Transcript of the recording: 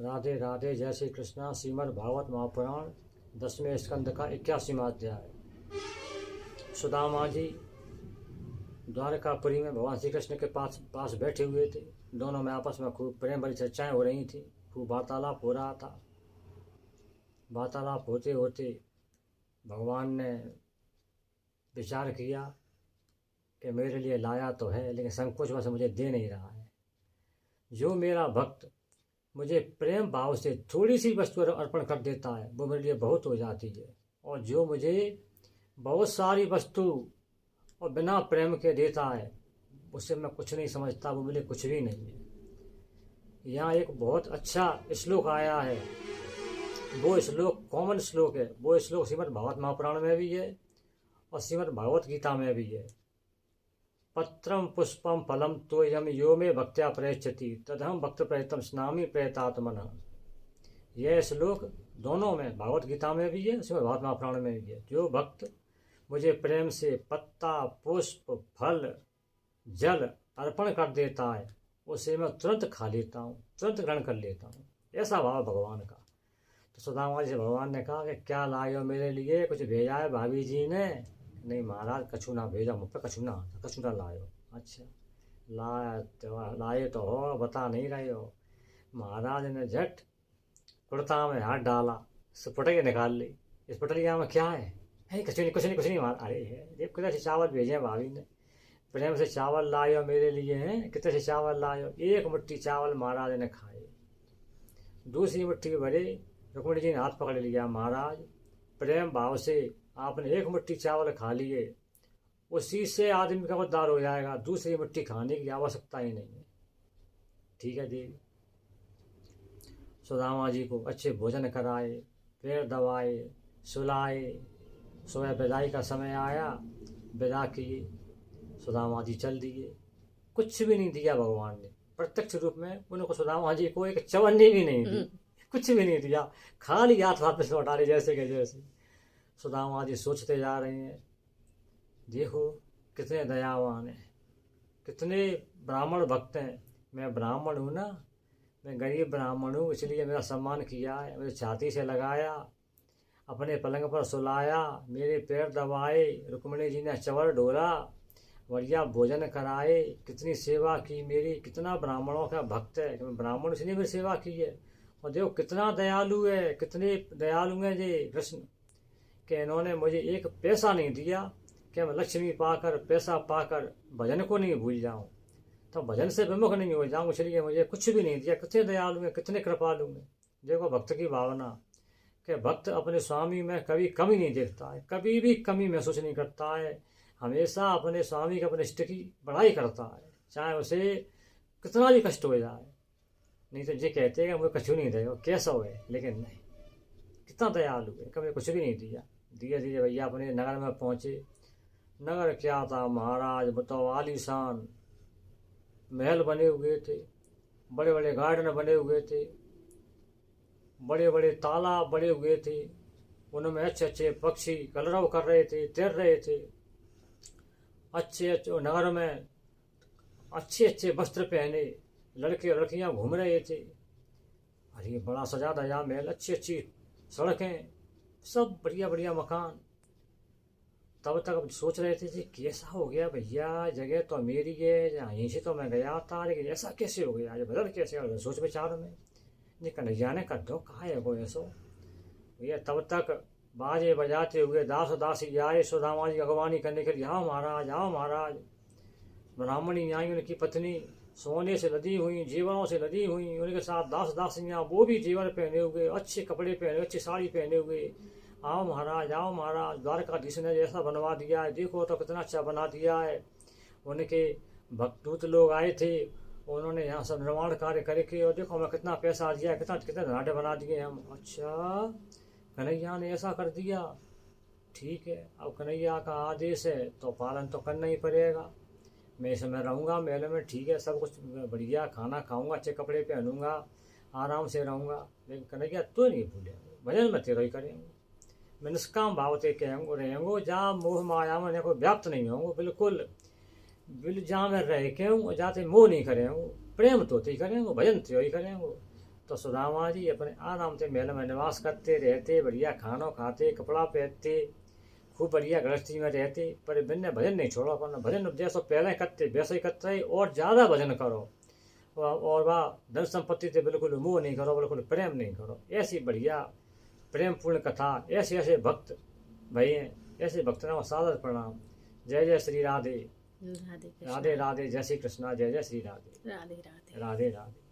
राधे राधे। जय श्री कृष्णा। श्रीमद् भागवत महापुराण 10वें स्कंद का 81वां अध्याय। सुदामा जी द्वारकापुरी में भगवान श्री कृष्ण के पास बैठे हुए थे। दोनों में आपस में खूब प्रेम भरी चर्चाएं हो रही थी। खूब वार्तालाप हो रहा था। वार्तालाप होते होते भगवान ने विचार किया कि मेरे लिए लाया तो है, लेकिन संकोच वश मुझे दे नहीं रहा है। जो मेरा भक्त मुझे प्रेम भाव से थोड़ी सी वस्तु अर्पण कर देता है वो मेरे लिए बहुत हो जाती है, और जो मुझे बहुत सारी वस्तु और बिना प्रेम के देता है उससे मैं कुछ नहीं समझता, वो मेरे लिए कुछ भी नहीं है। यहाँ एक बहुत अच्छा श्लोक आया है। वो श्लोक कॉमन श्लोक है। वो श्लोक श्रीमद् भागवत महापुराण में भी है और श्रीमद् भागवत गीता में भी है। पत्रम पुष्पम फलम तोयम यो मे भक्त्या प्रयच्छति तदहम भक्त प्रयतम स्नामी प्रयतात्मन। यह श्लोक दोनों में भागवत गीता में भी है, उसमें भागवत महापुराण में भी है। जो भक्त मुझे प्रेम से पत्ता पुष्प फल जल अर्पण कर देता है उसे मैं तुरंत खा लेता हूँ, तुरंत ग्रहण कर लेता हूँ। ऐसा भाव भगवान का। तो सुदामा जी से भगवान ने कहा कि क्या लाए मेरे लिए? कुछ भेजा है भाभी जी ने? नहीं महाराज, कछु ना भेजा, मुझ पर कछु ना लायो। अच्छा लाए तो हो, बता नहीं रहे हो। महाराज ने झट कुर्ता में हाथ डाला, पटके निकाल ली। इस पटलिया में क्या है? कुछ नहीं महाराज। अरे है कितने से चावल भेजे हैं भाभी ने, प्रेम से चावल लायो मेरे लिए हैं। कितने से चावल लायो? एक मुट्ठी चावल महाराज ने खाए। दूसरी मुट्ठी भरे रुक्मिणी जी ने हाथ पकड़ लिया। महाराज प्रेम भाव से आपने एक मुट्ठी चावल खा लिए, उसी से आदमी का उद्धार हो जाएगा। दूसरी मुट्ठी खाने की आवश्यकता ही नहीं है। ठीक है देवी। सुदामा जी को अच्छे भोजन कराए, पैर दबाए, सुलाए। सुबह विदाई का समय आया, विदा किए। सुदामा जी चल दिए। कुछ भी नहीं दिया भगवान ने। प्रत्यक्ष रूप में उनको सुदामा जी को एक चवन्नी भी नहीं दी, कुछ भी नहीं दिया। खाली हाथ वापस लौटा रहे जैसे के जैसे। सुदामा जी सोचते जा रहे हैं, देखो कितने दयावान हैं, कितने ब्राह्मण भक्त हैं। मैं ब्राह्मण हूँ ना, मैं गरीब ब्राह्मण हूँ, इसलिए मेरा सम्मान किया है, मेरे छाती से लगाया, अपने पलंग पर सुलाया, मेरे पैर दबाए, रुक्मिणी जी ने चवर ढोला, बढ़िया भोजन कराए, कितनी सेवा की मेरी। कितना ब्राह्मणों का भक्त है, ब्राह्मण इसलिए मेरी सेवा की है। और देखो कितना दयालु है, कितने दयालु हैं ये कृष्ण, कि इन्होंने मुझे एक पैसा नहीं दिया कि मैं लक्ष्मी पाकर पैसा पाकर भजन को नहीं भूल जाऊं, तो भजन से विमुख नहीं हो जाऊं, इसलिए मुझे कुछ भी नहीं दिया। कितने दयालु हैं, कितने कृपालु हैं। देखो भक्त की भावना, कि भक्त अपने स्वामी में कभी कमी नहीं देखता है, कभी भी कमी महसूस नहीं करता है। हमेशा अपने स्वामी के अपने इष्ट की बड़ाई करता है, चाहे उसे कितना भी कष्ट हो जाए। नहीं तो ये कहते हैं मुझे कछु नहीं देगा, कैसा हो है, लेकिन नहीं, कितना दयालु है, कभी कुछ भी नहीं दिया। धीरे धीरे भैया अपने नगर में पहुँचे। नगर क्या था महाराज, बताओ, आलीशान महल बने हुए थे, बड़े बड़े गार्डन बने हुए थे, बड़े बड़े तालाब बने हुए थे, उनमें अच्छे अच्छे पक्षी कलरव कर रहे थे, तैर रहे थे। अच्छे नगर में अच्छे अच्छे वस्त्र पहने लड़के और लड़कियां घूम रहे थे। अरे बड़ा सजा धजा महल, अच्छी अच्छी सड़कें, सब बढ़िया बढ़िया मकान। तब तक अब सोच रहे थे जी कैसा हो गया भैया, जगह तो मेरी है, यहीं से तो मैं गया था, लेकिन ऐसा कैसे हो गया, ये बदल कैसे हो गया। सोच विचार में ये कन्हैया ने कर दो, कहा है वो ऐसो भैया। तब तक बाजे बजाते हुए दास दासी आए सुदामा जी अगवानी करने के लिए। आओ महाराज, आओ महाराज। ब्राह्मणी आई, उनकी पत्नी सोने से लदी हुई, जीवरों से लदी हुई, उनके साथ दास दासियाँ, वो भी जीवर पहने हुए, अच्छे कपड़े पहने, अच्छी साड़ी पहने हुए। आओ महाराज, आओ महाराज, द्वारकाधीश ने जैसा बनवा दिया है, देखो तो कितना अच्छा बना दिया है। उनके भक्तूत लोग आए थे, उन्होंने यहाँ सब निर्माण कार्य करके, और देखो मैं कितना पैसा दिया, कितना कितने धनाटे बना दिए हम। अच्छा कन्हैया ने ऐसा कर दिया, ठीक है, अब कन्हैया का आदेश है तो पालन तो करना ही पड़ेगा। मैं इसमें रहूँगा महल में, ठीक है, सब कुछ बढ़िया खाना खाऊंगा, अच्छे कपड़े पहनूंगा, आराम से रहूँगा, लेकिन कन्हैया तो नहीं भूलेंगे, भजन में तेरा ही करेंगे। मैं निष्काम भाव से कहेंगे रहेंगे, जहाँ मोह माया में को व्याप्त नहीं होंगे, बिल्कुल जहाँ में रह के जाते मोह नहीं करेंगे, प्रेम तो ही करेंगे, भजन तो ही करेंगे। तो सुदामा जी अपने आराम से महल में निवास करते रहते, बढ़िया खाना खाते, कपड़ा पहनते, खूब बढ़िया गृहस्थी में रहते, पर बिन्ने भजन नहीं छोड़ो। अपन भजन जैसो पहले करते वैसे ही करते और ज़्यादा भजन करो, और वह धन संपत्ति से बिल्कुल मोह नहीं करो, बिल्कुल प्रेम नहीं करो। ऐसी बढ़िया प्रेम पूर्ण कथा, ऐसे ऐसे भक्त भाई हैं, ऐसे भक्तों को सादर प्रणाम। जय जय श्री राधे, राधे कृष्ण। राधे राधे, जय श्री कृष्णा, जय जय श्री राधे, राधे राधे। राधे राधे।